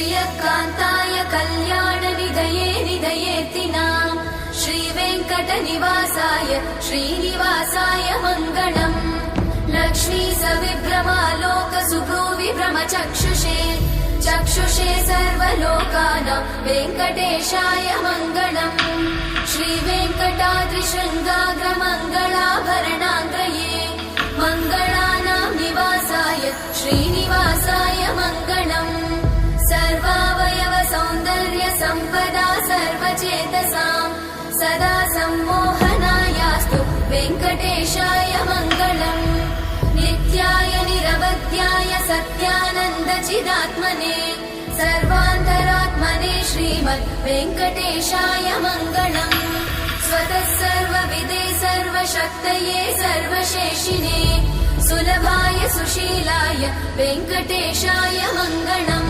श्रियकान्ताय कल्याणनिधये निधयेतिनाम् श्रीवेङ्कटनिवासाय श्रीनिवासाय मङ्गलम् लक्ष्मी सविभ्रमालोक सुभ्रूविभ्रमचक्षुषे चक्षुषे सर्वलोकानां वेङ्कटेशाय मङ्गलम् श्रीवेङ्कटाद्रिशृङ्गाग्रमङ्गलाभरणाङ्गये मङ्गलानां निवासाय श्रीनिवासाय मङ्गलम् सर्वावयव सौन्दर्य सम्पदा सर्वचेतसां सदा सम्मोहनायास्तु वेङ्कटेशाय मङ्गलम् नित्याय निरवध्याय सत्यानन्दचिदात्मने सर्वान्तरात्मने श्रीमद् वेङ्कटेशाय मङ्गलम् स्वतः सर्वविदे सर्वशक्तये सर्वशेषिने सुलभाय सुशीलाय वेङ्कटेशाय मङ्गलम्।